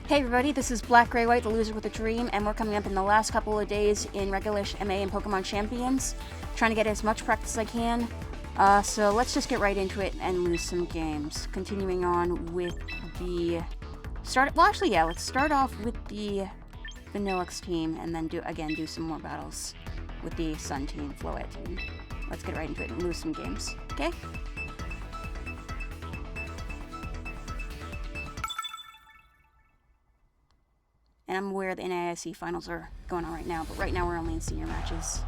Hey everybody, this is Black Gray White, the loser with a dream, and we're coming up in the last couple of days in Regulish MA and Pokemon Champions. Trying to get as much practice as I can. So let's just get right into it and lose some games. Continuing on with the let's start off with the Vanillix team and then do some more battles with the Sun team, Floette team. Let's get right into it and lose some games, okay? And I'm aware the NAIC finals are going on right now, but right now we're only in senior matches.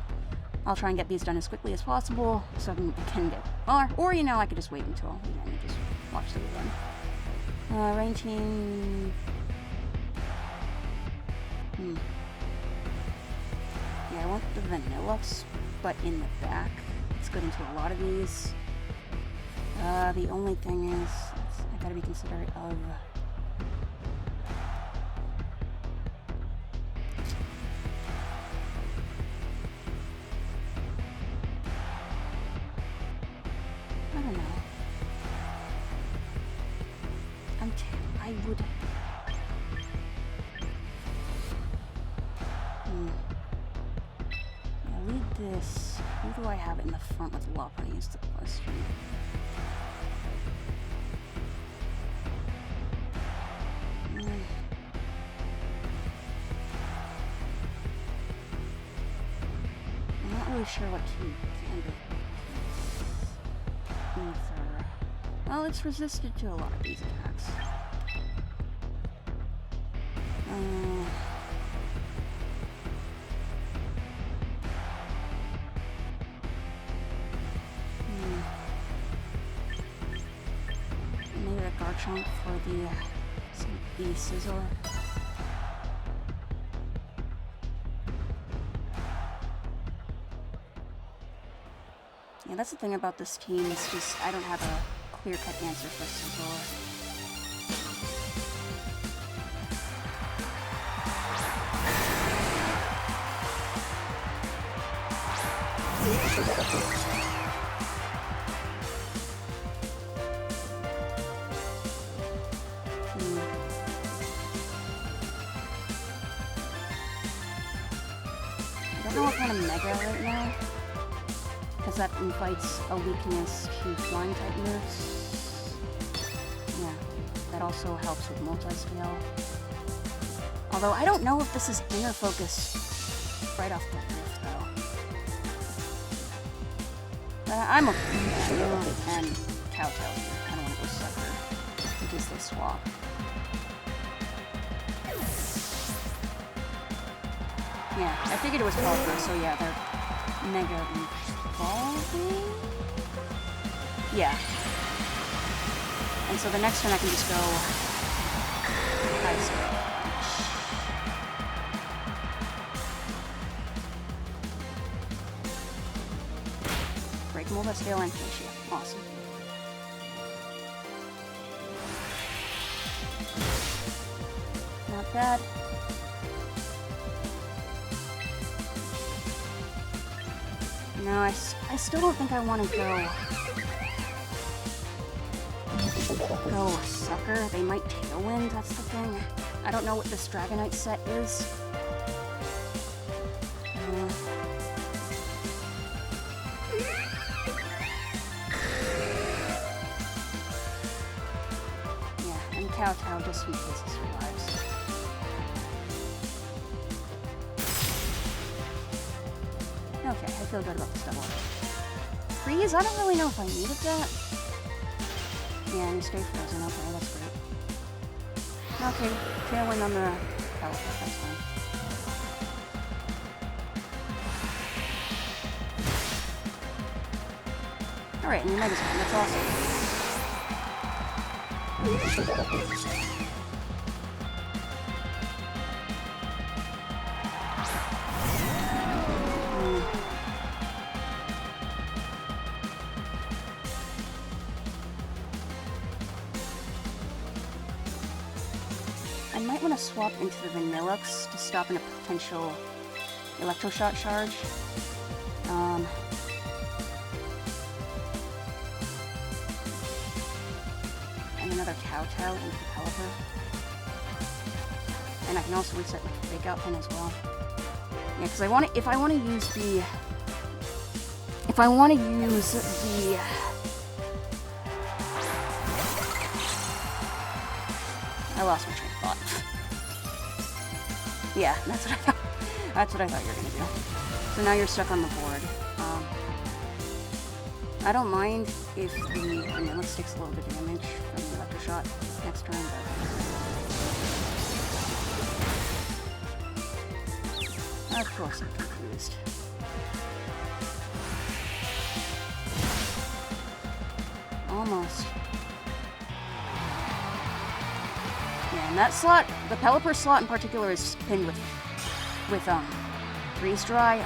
I'll try and get these done as quickly as possible so I can get far, or I could just wait until the end and just watch them again. Rain team. Yeah, I want the Vanillix, but in the back. It's good into a lot of these. The only thing is, I gotta be considerate of. I would. Yeah, lead this. Who do I have in the front with Lopunny is the question. I'm not really sure what to do. Ether. Well, it's resisted to a lot of these attacks. Maybe a Garchomp for the Scizor. Yeah, that's the thing about this team. It's just I don't have a clear-cut answer for Scizor. I don't know what kind of Mega right now, because that invites a weakness to flying type moves. Yeah, that also helps with multi-scale. Although I don't know if this is inner focus right off the roof though. I'm okay. And Kowtow here. I don't want to go Sucker in case they swap. Yeah, I figured it was Palpra, so yeah, they're Mega Evolving? Yeah. And so the next turn I can just go Ice Punch. Break Multi-Scale and finish it. Awesome. Not bad. No, I still don't think I want to go Sucker. They might Tailwind, that's the thing. I don't know what this Dragonite set is. Yeah, and Kowtow just in case it survives. Okay, I feel good about this double. Freeze? I don't really know if I needed that. Yeah, and you stay frozen. Okay, that's great. Okay, Tailwind on the Caliper, that's fine. Alright, and you Mega's one, that's awesome. I might want to swap into the Vanillix to stop in a potential Electroshock charge. And another Kowtow into the Pelipper. And I can also reset with the fake out pin as well. Yeah, because I want to, if I want to use the, I lost my train of thought. Yeah, that's what I thought. That's what I thought you were gonna do. So now you're stuck on the board. I don't mind if the Alex takes a little bit of damage from the electro shot next turn, but of course I'm confused. Almost. Yeah, and that slot, the Pelipper slot in particular, is pinned with freeze dry.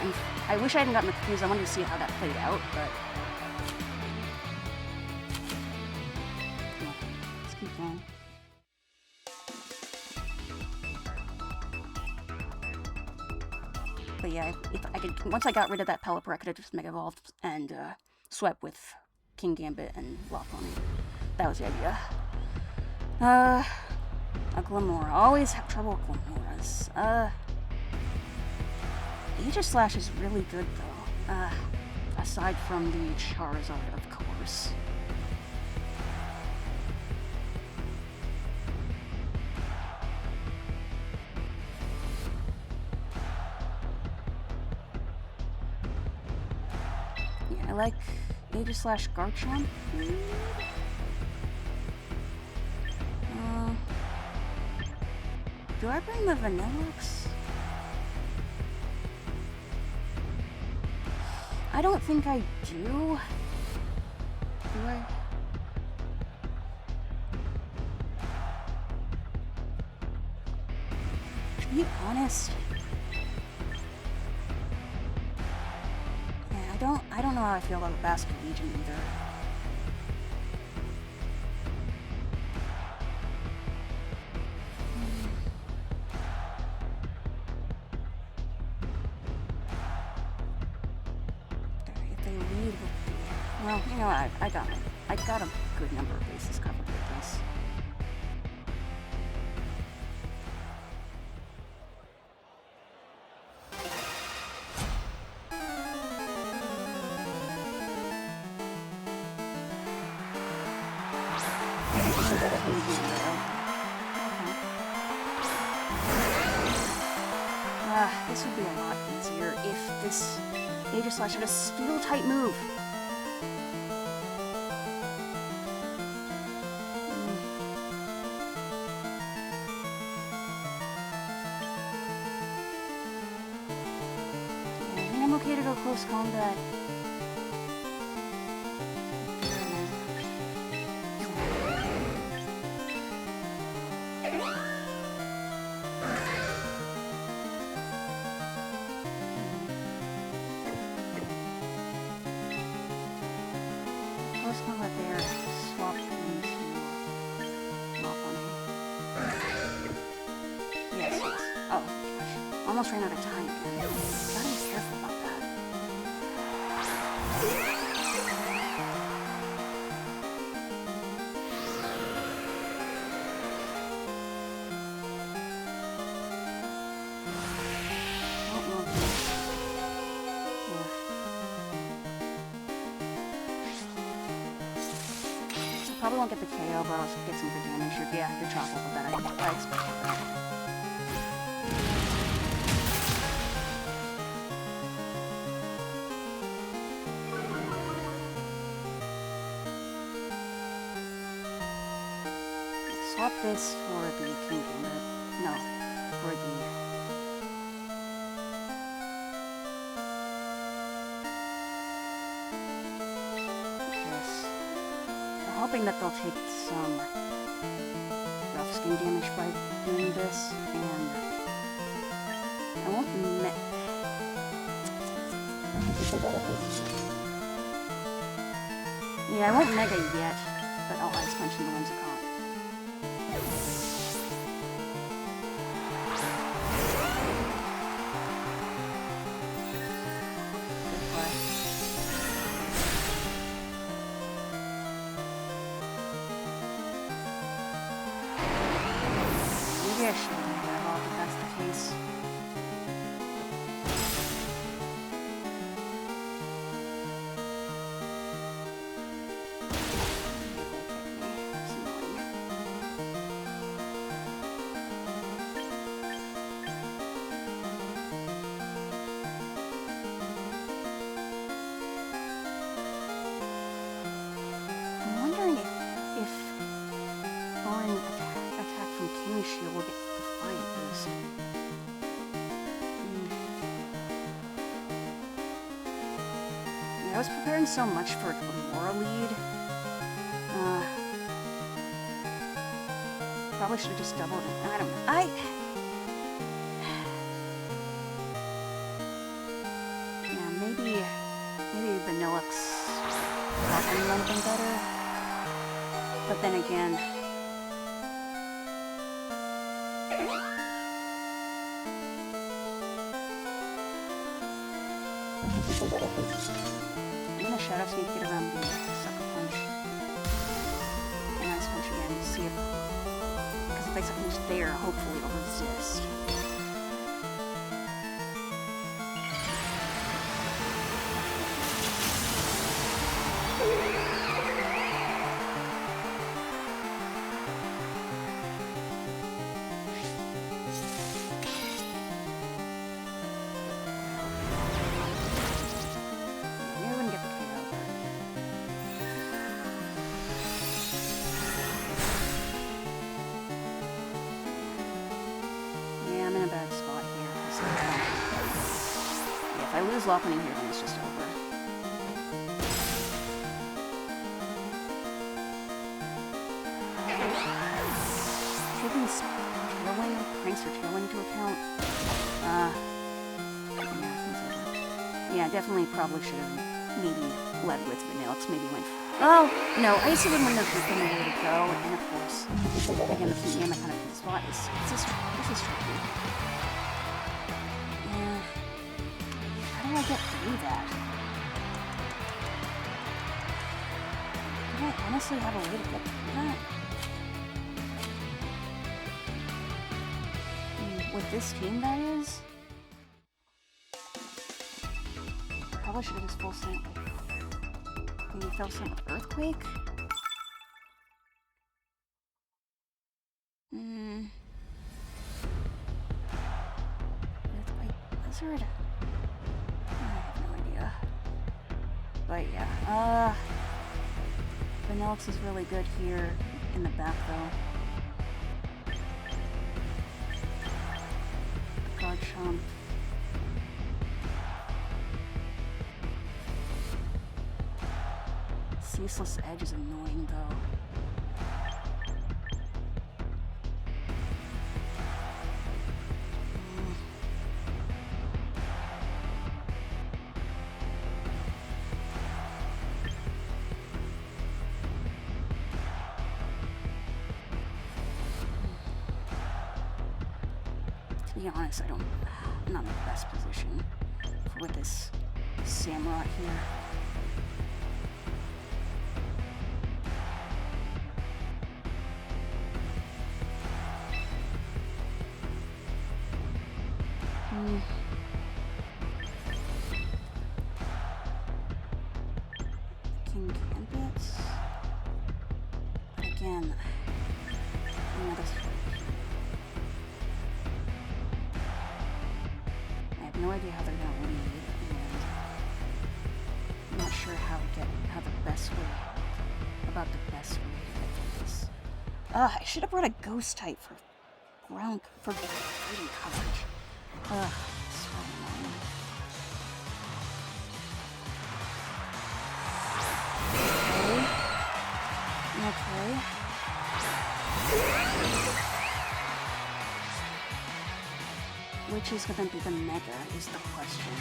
I wish I hadn't gotten confused. I wanted to see how that played out, but let's keep going. But yeah, if I could, once I got rid of that Pelipper, I could have just Mega Evolved and swept with King Gambit and Lock-On. That was the idea. A Glimmora. Always have trouble with Glimmoras. Aegislash is really good though. Aside from the Charizard, of course. Yeah, I like Aegislash Garchomp. Do I bring the Vanilluxe? I don't think I do. Do I? To be honest, yeah, I don't know how I feel about Basket Legion either. Well, you know, I got a good number of bases covered with this. This would be a lot easier if this Aegislash had a Steel-type move. I'm okay to go close combat. Close combat there. Swap into Lock-On. Yes, yes. Oh, gosh. Almost ran out of time again. Gotta be careful about that. Probably won't get the KO, but I'll get some good damage. Yeah, you're chocolate with that. I expected that. Swap this for the King Gambit. No, for the... hoping that they'll take some rough skin damage by doing this, and I won't yeah, I won't Mega yet, but I'll Ice Punch in the Whimsicott. Maybe I should have off case. I'm wondering if foreign attack from King Shield will get Defiant boost. Yeah, I was preparing so much for Gamora lead. Probably should have just doubled it. I don't know. Yeah, maybe Vanillux probably would have been better. But then again, I'm gonna Shadow Sneak to get around the Sucker Punch. And Ice Punch again to see if, because if I Sucker Punch there, hopefully it'll resist. If I lose Lopunny here, then it's just over. Taking Tailwind, Prankster Tailwind into account. Yeah, definitely probably should have maybe led with Vanillux, maybe went. Oh, no, Icy would win the way to go, and of course, again, the Piyama kind of spot is this is tricky. How do I get through that? Do I honestly have a way to get through that? With this team, that is? Probably should have just full sent. Maybe fell sent with Earthquake? Earthquake Blizzard? I have no idea. But yeah, Vanillux is really good here in the back though. Garchomp. Ceaseless Edge is annoying though. To be honest, I'm not in the best position with this Samurott here. King Gambit. But again, I have no idea how they're gonna lead, and I'm not sure how the best way to get through this. I should have brought a Ghost type for ground for fighting coverage. So annoying. Okay. Which is gonna be the Mega is the question.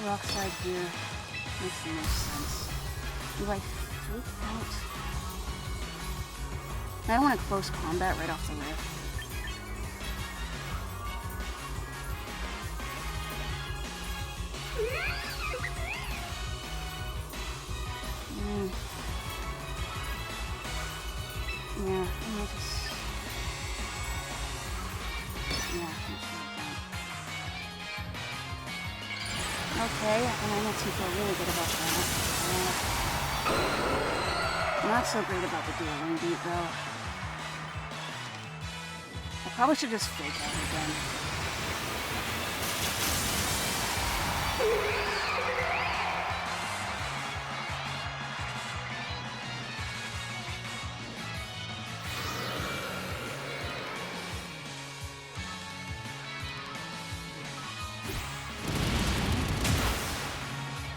Rock Slide here makes the most sense. Do I freak out? I don't want a close combat right off the rip. Yeah, I'll just... Yeah, let's do that. Okay, and that makes me feel really good about that. Not so great about the dueling beat, though. I probably should just fake out again.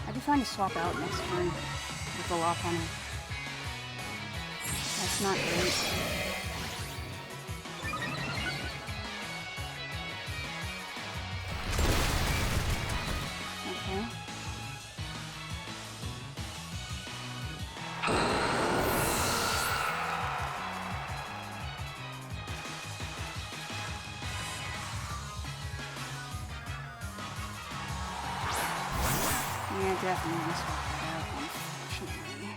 I'd be fine to swap out next turn with the lock on it. That's not great. Okay. Yeah, definitely gonna swap that out, unfortunately.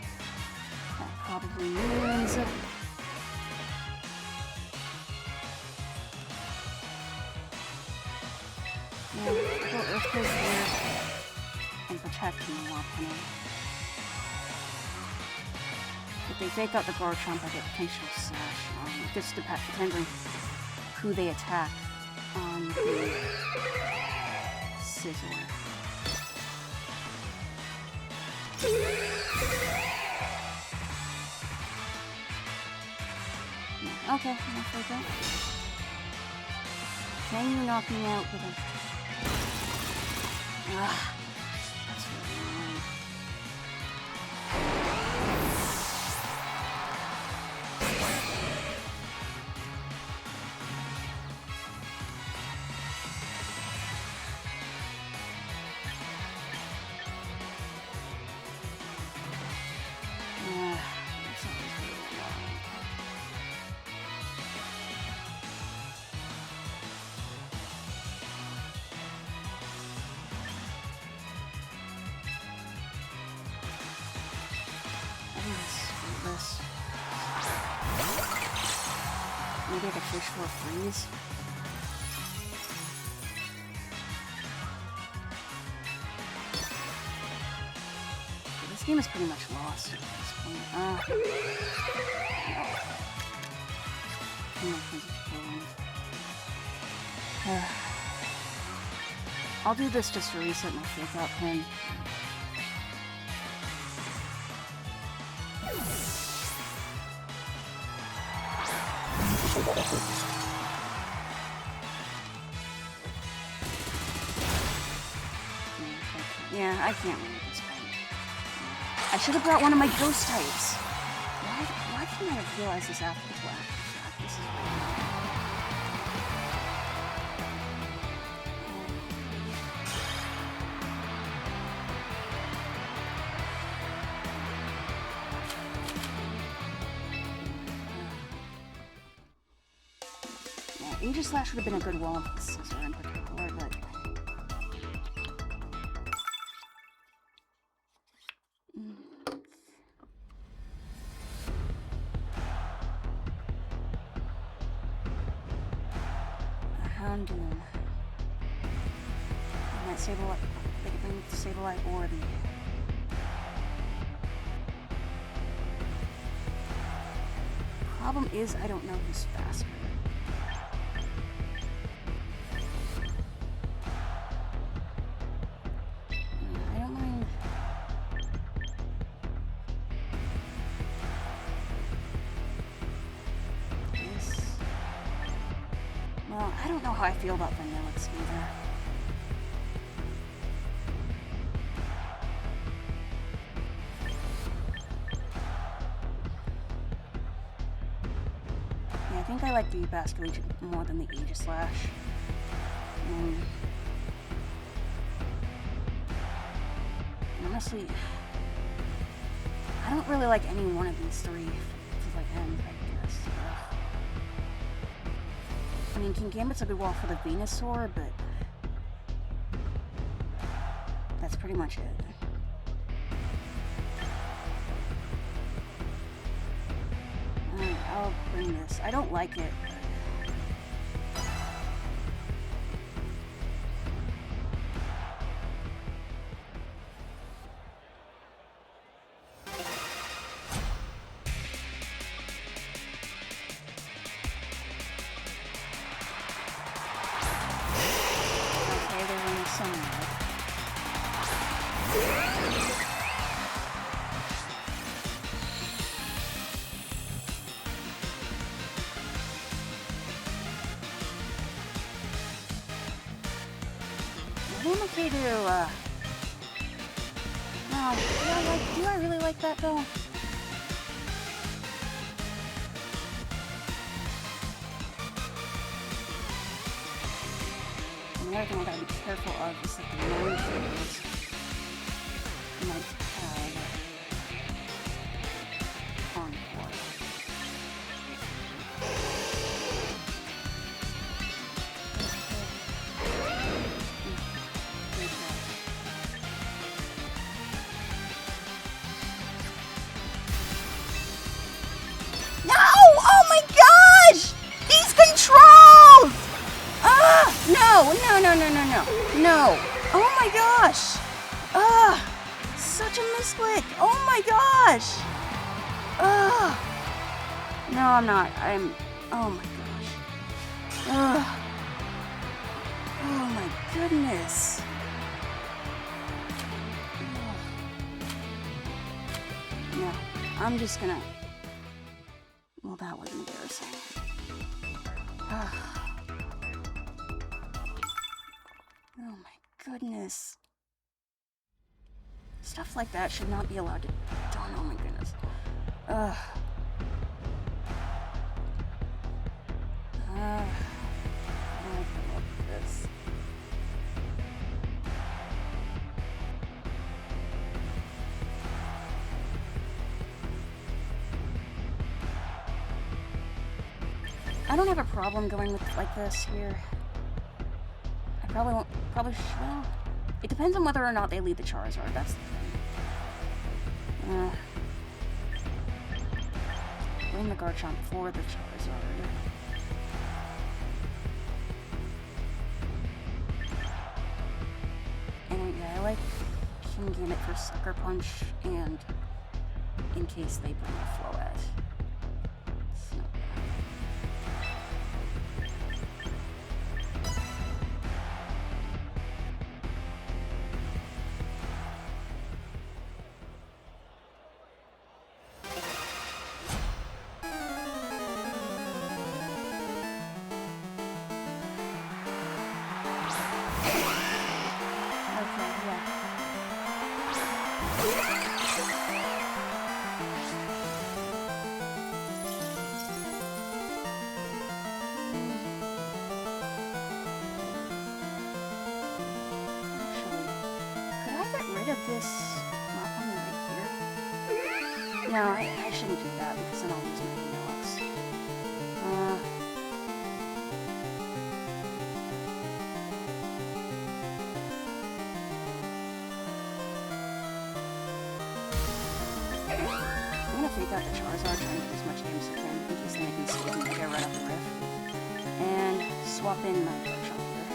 That probably means... Yeah, well, Earthquake here and protect from the Lock Penny. If they fake out the Garchomp, I get potential Sash. It just depends on who they attack on the Scizor. Yeah, okay, enough like that. Can you knock me out with a... Ah, that's really annoying. That's always really annoying. This. Maybe I could fish for a freeze. This game is pretty much lost at this point. I'll do this just to reset my fake out pin. Yeah, I can't win at this point. I should have brought one of my ghost types. Why didn't I have realized this after the fact? This is Aegislash would have been a good wall with Scizor in particular, but... Houndoom. And that Sableye, they could bring the Sableye or the... Problem is, I don't know who's faster. I don't mind... this. Well, I don't know how I feel about Vanillix either. I think I like the Basculegion more than the Aegislash. And honestly, I don't really like any one of these three to the end, I guess. I mean, Kingambit's a good wall for the Venusaur, but that's pretty much it. Alright, I'll bring this. I don't like it. I'm okay to, no, do I really like that, though? Another thing I gotta be careful of is that the minefields might have Encore. No! Oh my gosh! These controls! No! No! Oh my gosh! Such a misclick! Oh my gosh! No, I'm not. Oh my gosh. Oh my goodness. No, I'm just gonna... Well, that was embarrassing. Oh my goodness. Stuff like that should not be allowed to be done. Oh my goodness. I love this. I don't have a problem going with like this here. I probably won't. Well, it depends on whether or not they lead the Charizard. That's the thing. Bring the Garchomp for the Charizard. And yeah, I like Kingambit for Sucker Punch and in case they bring a Floette. This Machop right here? No, I shouldn't do that because then I'll lose my Vanilluxe. I'm gonna fake out the Charizard, trying to get as much damage as I can in case then I can save and Mega right off the riff. And swap in my Garchomp here.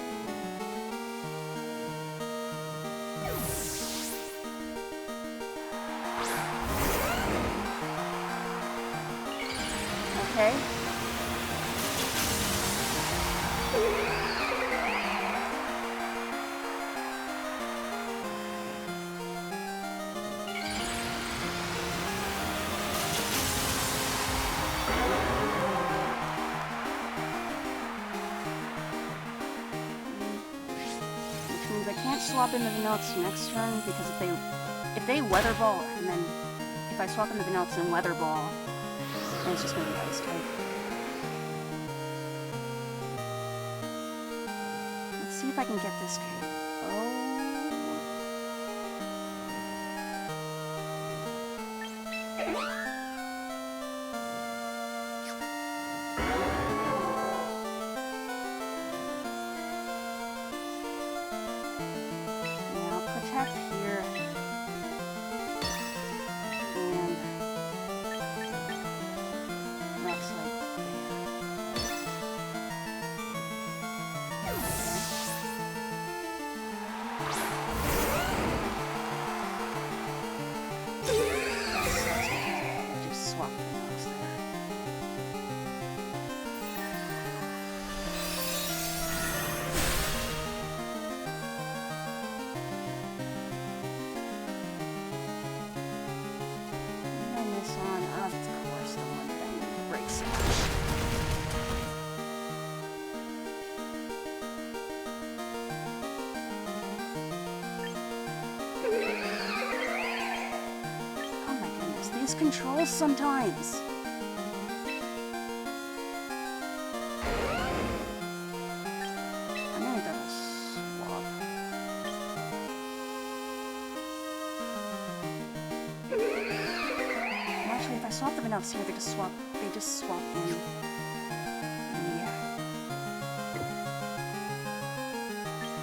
Okay. Which means I can't swap in the Vanilluxe next turn because if they Weather Ball and then if I swap in the Vanilluxe and Weather Ball, then it's just gonna be Ice type. Let's see if I can get this guy. Now protect Oh my goodness, these controls sometimes. I'm gonna double swap. Actually, if I swap the Vanilluxe here, they just swap in. Yeah.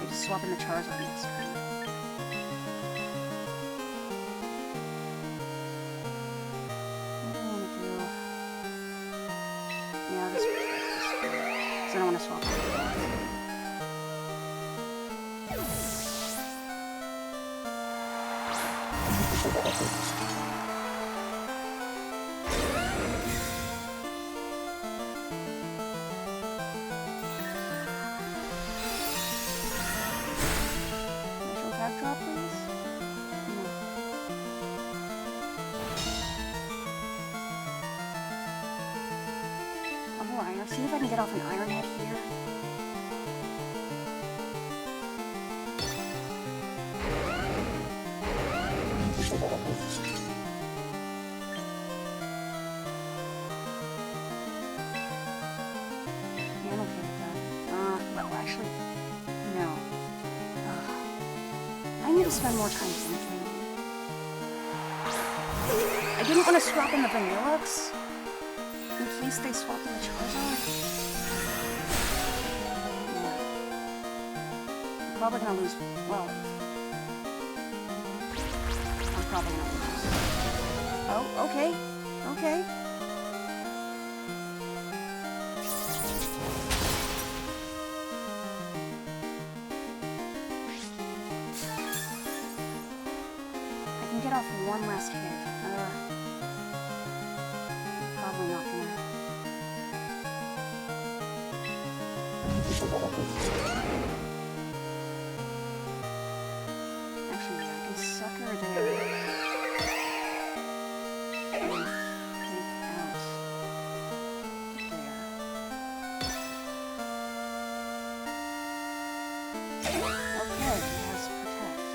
They just swap in the Charizard next turn. So I don't want to swap it. Initial attack drop, please? No. Alright, see if I can get off an Iron Head here. Yeah, I'm okay with that. Well, actually, no. I need to spend more time thinking. I didn't want to swap in the Vanilluxe, in case they swapped in the Charizard. Yeah. I'm probably gonna lose. Well, I'm probably gonna lose. Oh, okay. Okay. I can get off one last hit. Probably not gonna. Actually, yeah, I can sucker there. And take out there. Okay, it has protect.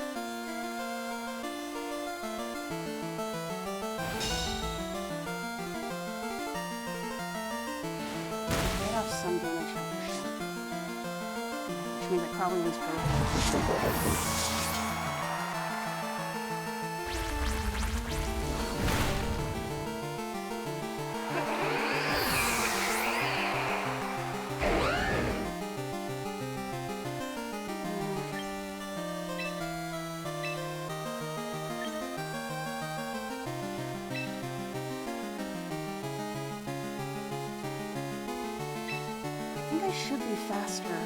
Get off some damage out there. Which means I probably lose both. I think I should be faster.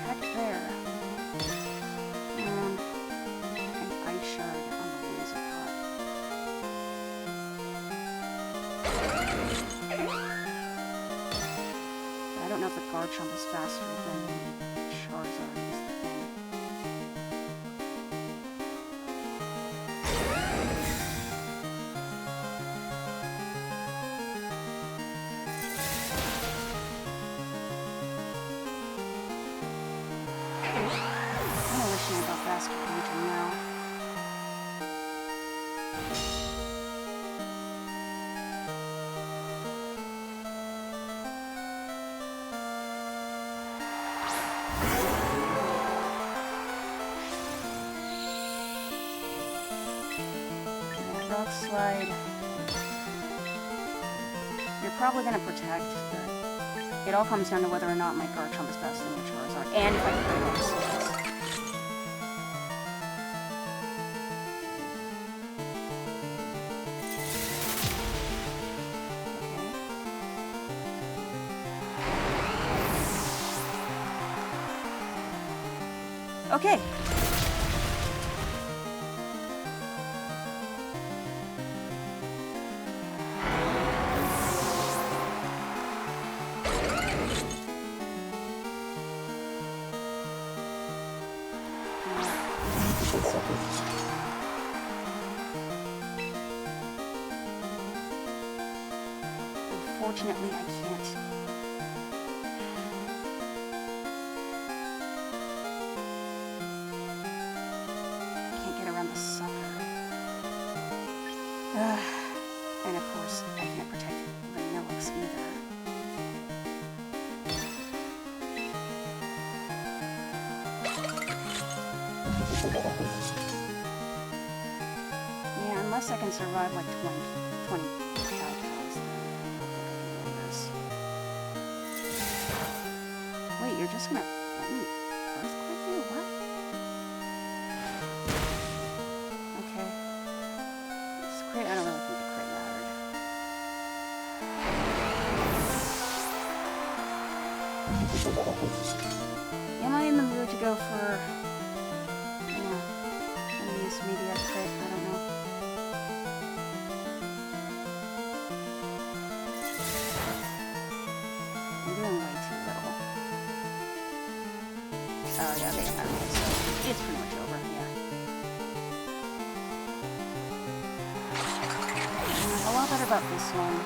Heck there. And an Ice Shard on the laser pot. I don't know if the Garchomp is faster than Charizard is the thing. I'm wishing about faster painting now. Rock Slide. You're probably gonna protect, but it all comes down to whether or not my Garchomp is faster than your Charizard, and if I can play Rock Slides. Okay. unfortunately, I can't. Can't get around the sucker. And of course, I can't protect Vanillix either. Yeah, unless I can survive like 20 Kowtows, then I think I can win this. Wait, you're just gonna let me earthquake you? What? Okay. This crit, I don't really think the crit mattered. Am I in the mood to go for... maybe a crit, I don't know. I'm doing way too little. Oh yeah, they have it, so it's pretty much over, yeah. A lot better about this one.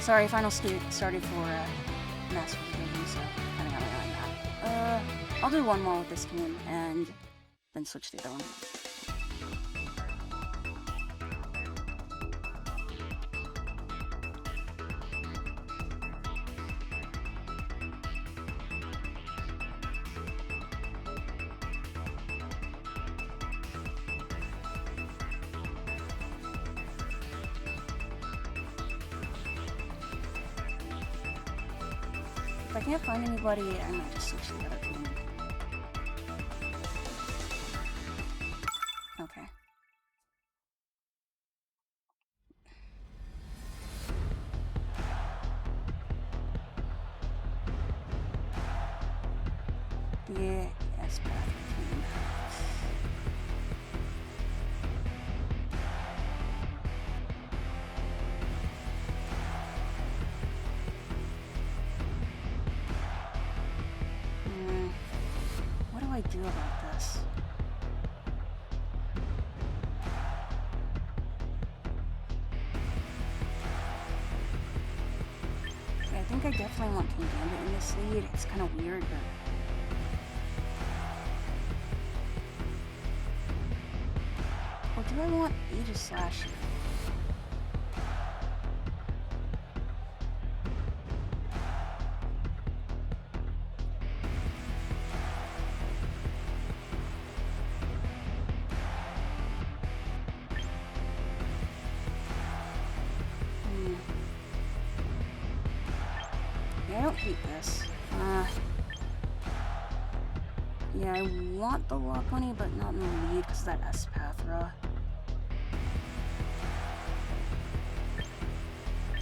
Sorry, final state started for Master Division, so kind of got my eye on that. I'll do one more with this game and then switch to the other one. If I can't find anybody, I might just switch to the other team. Okay. Yeah, yes, bad team. What do I do about this? Yeah, I think I definitely want King Gambit in this lead. It's kind of weird, but... Or do I want Aegislash? I don't hate this. Yeah, I want the Lopunny, but not in the lead because of that Espathra.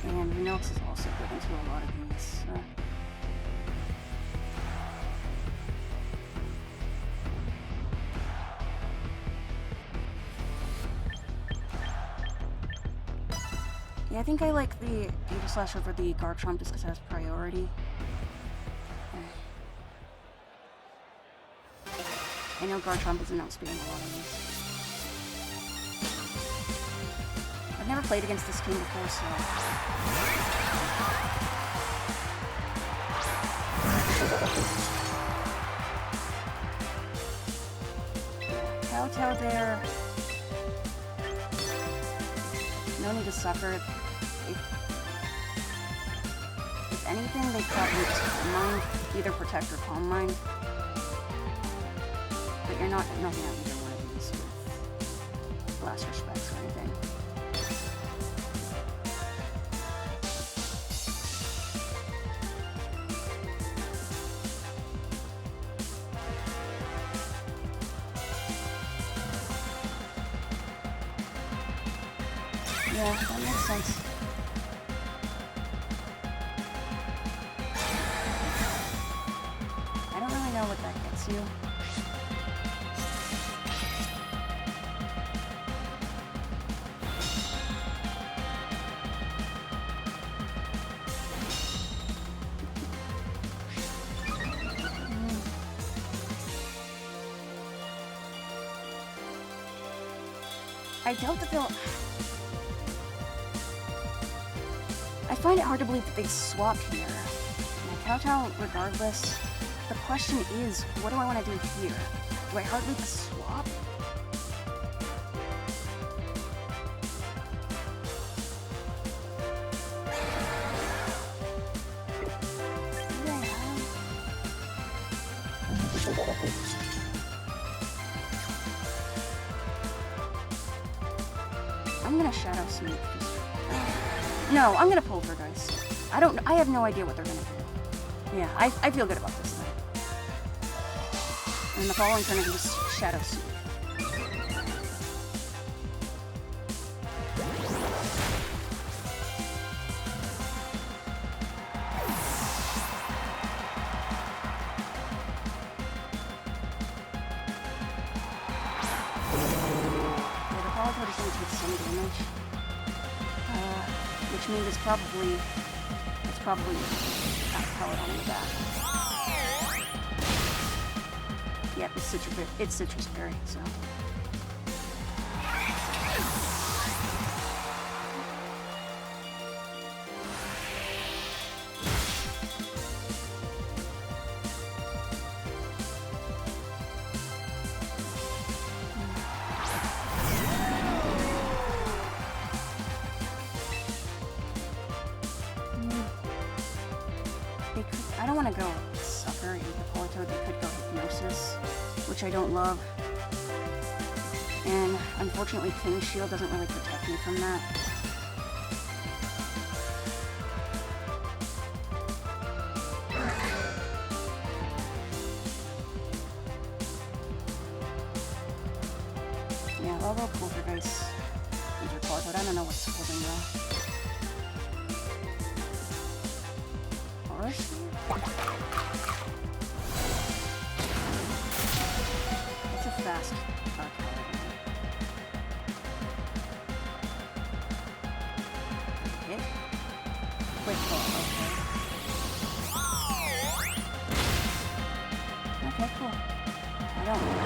And Vanillix is also good into a lot of these. Yeah, I think I like the Aegislash over the Garchomp just because it has priority. I know Garchomp isn't outspeeding a lot of these. I've never played against this team before, so... Kowtow there. No need to suffer. If anything, they probably just Calm Mind. Either Protect or Calm Mind. But you're not knocking out either one of these with Blast Respects or anything. Yeah, that makes sense. I don't really know what that gets you. I doubt that they'll... I find it hard to believe that they swap here. Yeah, Kowtow, regardless. The question is, what do I want to do here? Do I hardly swap? I'm gonna Shadow Sneak. No, I'm gonna Poltergeist. I have no idea what they're gonna do. Yeah, I feel good about this thing. And the following turn I can just Shadow Sneak. Which means it's probably got pellet on the back. Yep, it's Citrus Berry, so. I don't want to go Sucker into Politoed. They could go Hypnosis, which I don't love. And unfortunately, King's Shield doesn't really protect me from that. Yeah, I'll go Poltergeist into Politoed. I don't know what's holding though. It's a fast card. Okay. Quick ball, okay. Okay, cool. I don't know.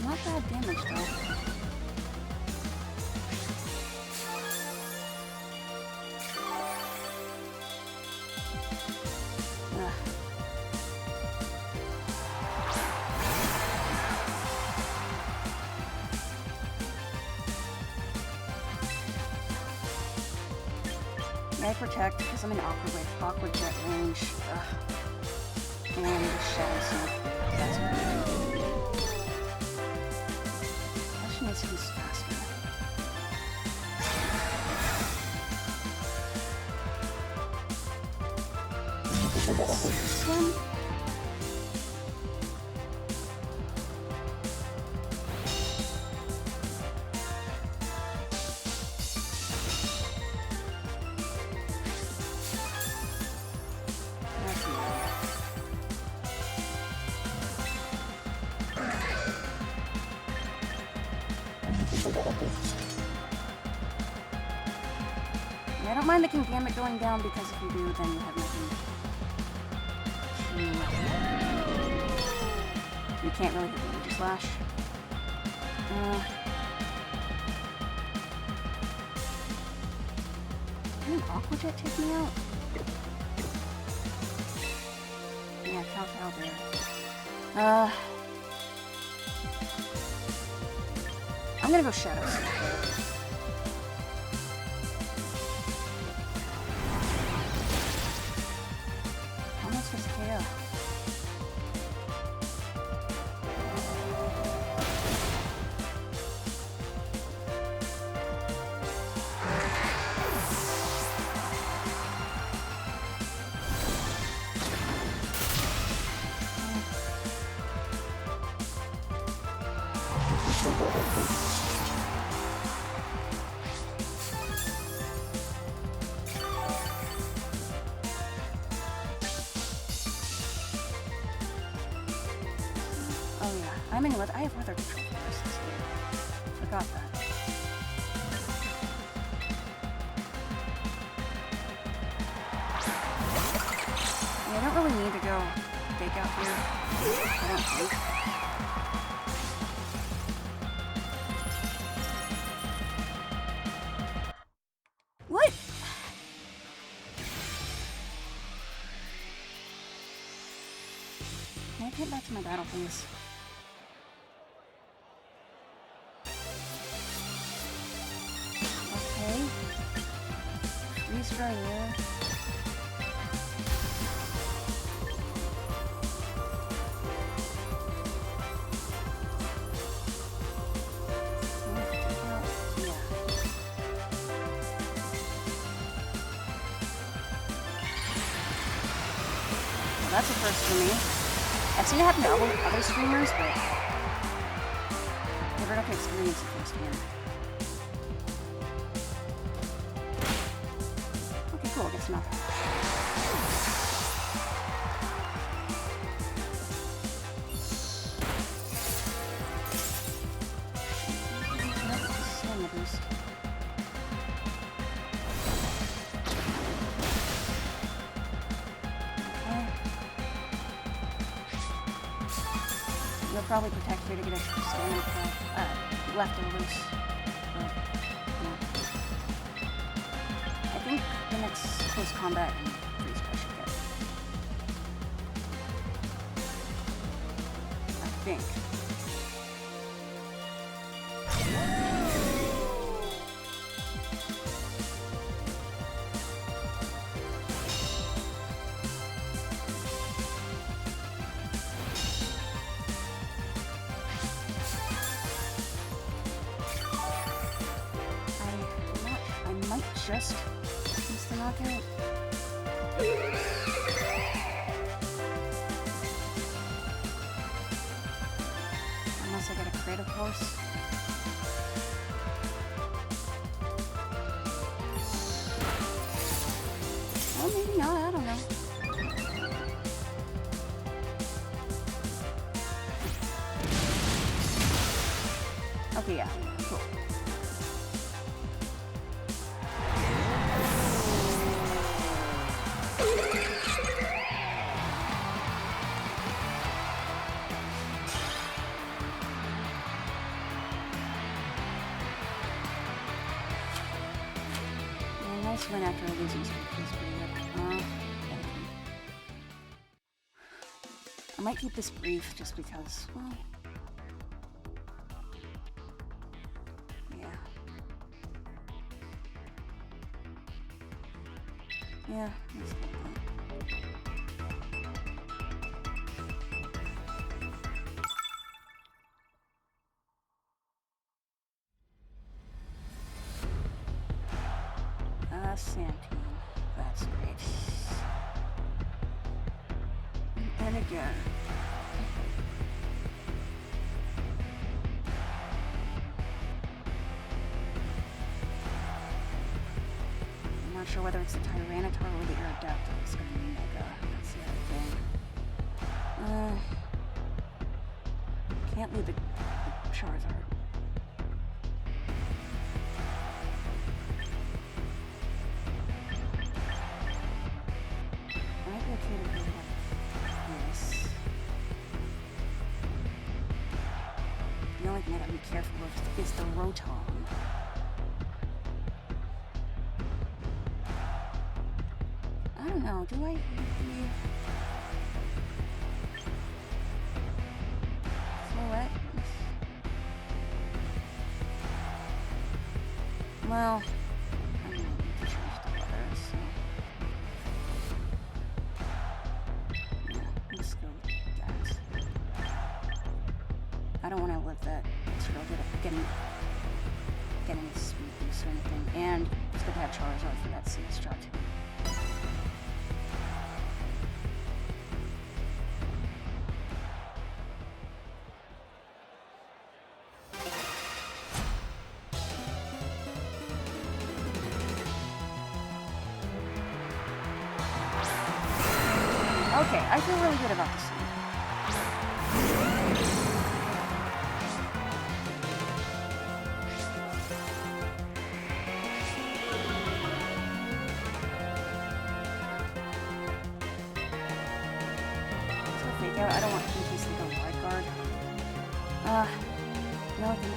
Not bad damage though. I protect because I'm in Aqua Jet range. Ugh. And Shadow Sneak. That's what the question is who's faster. This one? I don't mind the Kingambit going down because if you do, then you have nothing. You can't really hit the Energy Slash. Can an Aqua Jet take me out? Yeah, Kowtow there. I'm gonna go Shadow Sneak. Almost just KO. Oh yeah, I'm in weather. I have weather control for this game. Forgot that. Yeah, I don't really need to go mistake out here. I don't think. What? Can I get back to my battle, please? Okay. Freeze dry there. That's a first for me. I've seen it happen to other streamers, but never got to experience it firsthand. Okay, cool. Guess not. They'll probably protect here to get a stamina leftovers. But, yeah. I think the next close combat and freeze I should get. I think. Just instant knockout. Unless I get a crit, of course. Well, maybe not, I don't know. Okay, yeah, cool. Nice win after a losing streak. That's pretty good. I might keep this brief just because, well, yeah. Yeah, that's good. Santine. That's great. And again. I'm not sure whether it's the Tyranitar or the Aerodactyl. It's gonna be Mega. That's the other thing. Can't leave the Charizard. The only thing I gotta be careful of is the Rotom. I don't know, do I Floette? Well, I don't need to change the weather, so let's go with that. I don't want to let that scroll get any speed boost or anything. And it's good to have Charizard for that CS shot too. Okay, I feel really good about this one. No, I think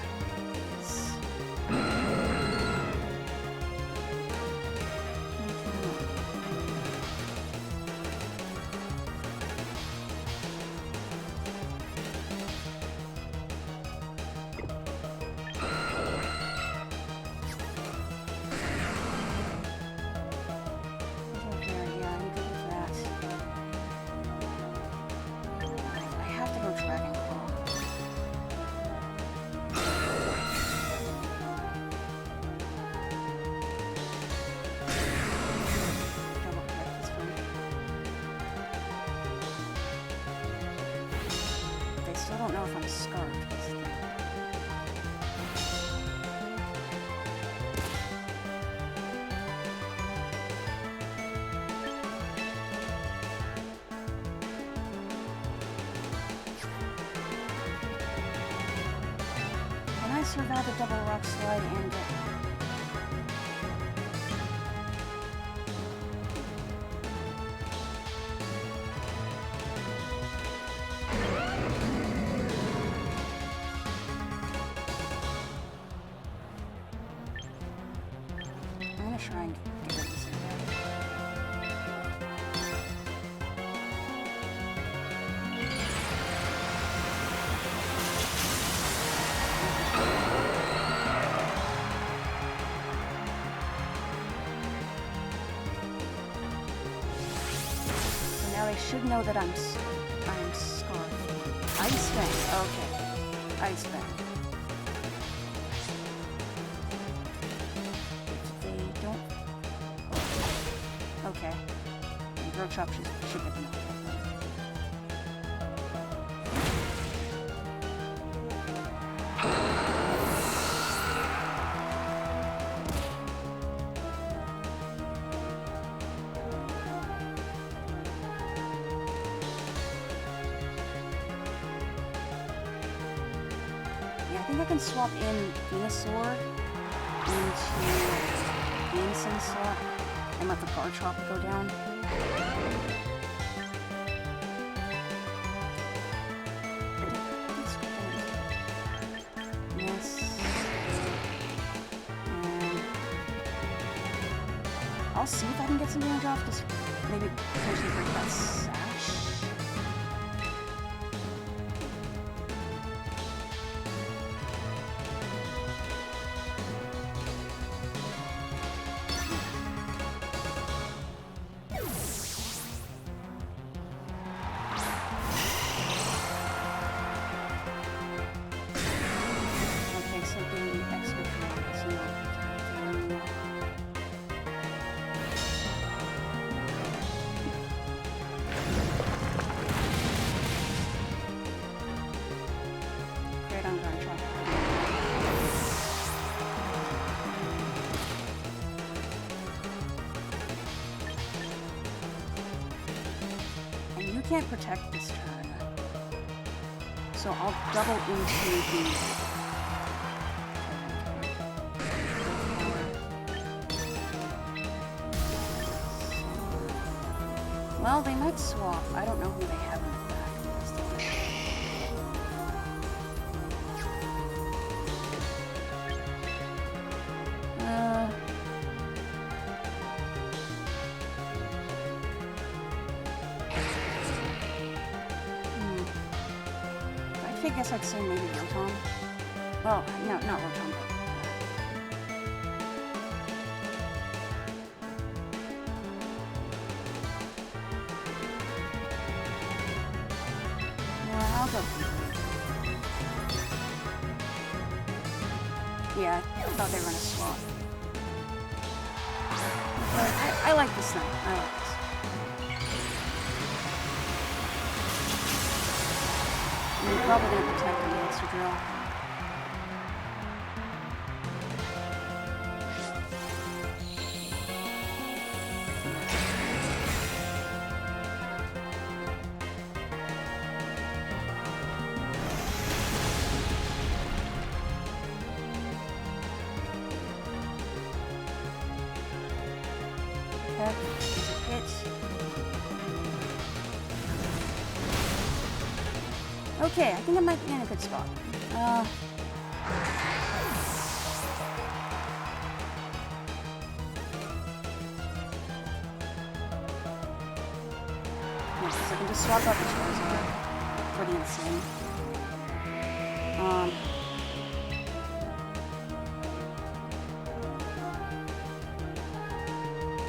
I don't know if I'm scarred. Can I survive a double rock slide and get... try and get rid of this area. So now they should know that I'm scarred. Ice Fang. Okay. Ice Fang. Okay. And Grow Chop should get enough. Yeah, I think I can swap in Venusaur into Venusaur slot and let the Garchomp go down. Yes. And I'll see if I can get some damage off. Just maybe potentially break that Sash. Can't protect this turn, so I'll double into the well, they might swap. I don't know who they have in the back. I guess I'd say maybe Rotom. Well, no, not Rotom, but... Yeah, I'll go for it. Yeah, I thought they were gonna swap. But I like this thing. I like this. You're probably going to protect the extra drill. Heck, is it hit? Okay, I think I might be in a good spot. Yes, I can just swap out the Charizard. Pretty insane.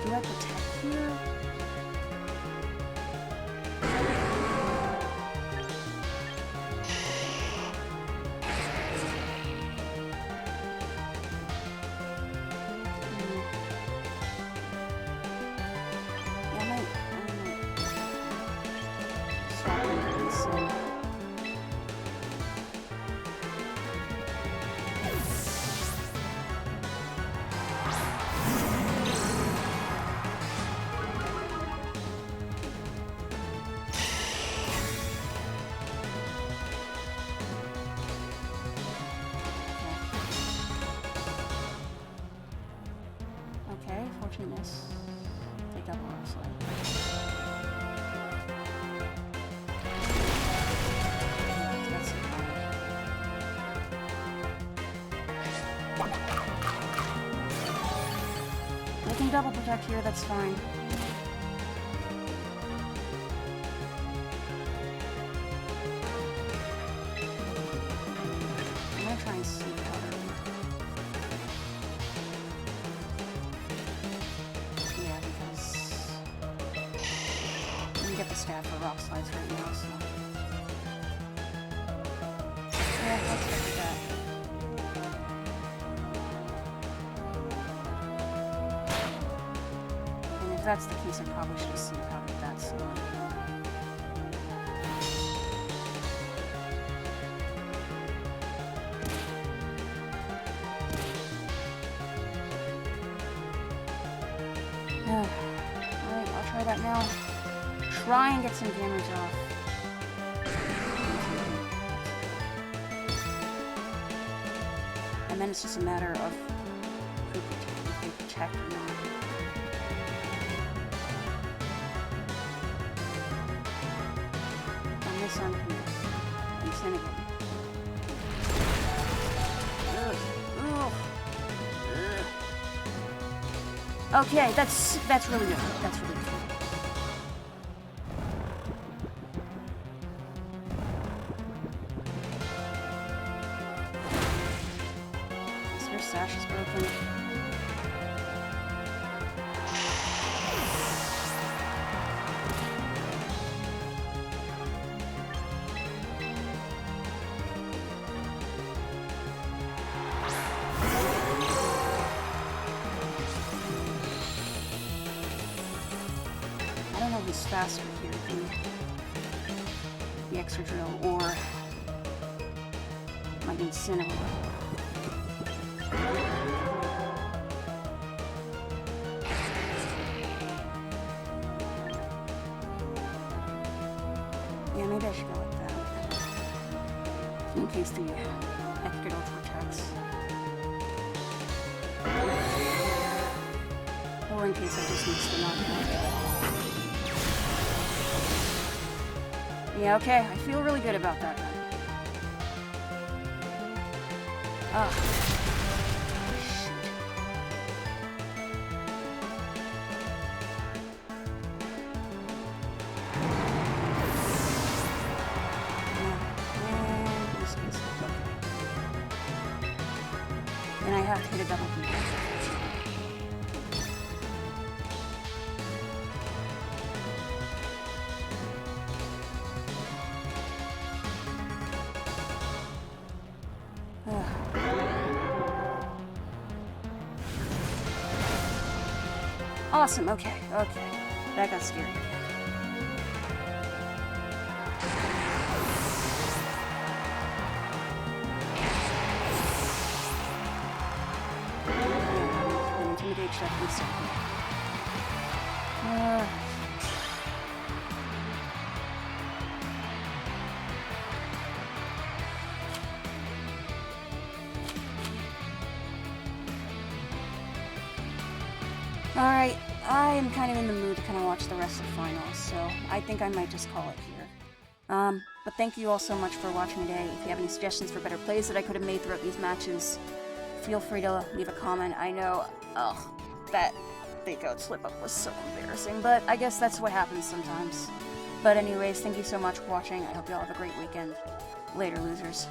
Do I protect here? Okay, fortunateness. Take out the rock slide. That's it. I can double protect here, that's fine. I'm gonna try and see how they're. Yeah, because you can get the stat for rock slides right now, so. Yeah, let's get to that. And if that's the case, I probably should have seen how that soon. Alright, I'll try that now. Try and get some damage off. And then it's just a matter of if they protect or not. On this end here. And same again. Okay, that's really good. That's really good. Their sash is broken. I don't know who's faster here, the Excadrill or my Incineroar. Yeah, maybe I should go like that. In case the Excadrill protects. Or in case I just miss the knockout. Yeah, okay, I feel really good about that then. Oh. Shoot. And this is okay. And I have to hit a double beat. Awesome, okay, okay. That got scary. And intimidate check and second. Alright, I am kind of in the mood to kind of watch the rest of the finals, so I think I might just call it here. But thank you all so much for watching today. If you have any suggestions for better plays that I could have made throughout these matches, feel free to leave a comment. I know, that fake out slip up was so embarrassing, but I guess that's what happens sometimes. But anyways, thank you so much for watching. I hope you all have a great weekend. Later, losers.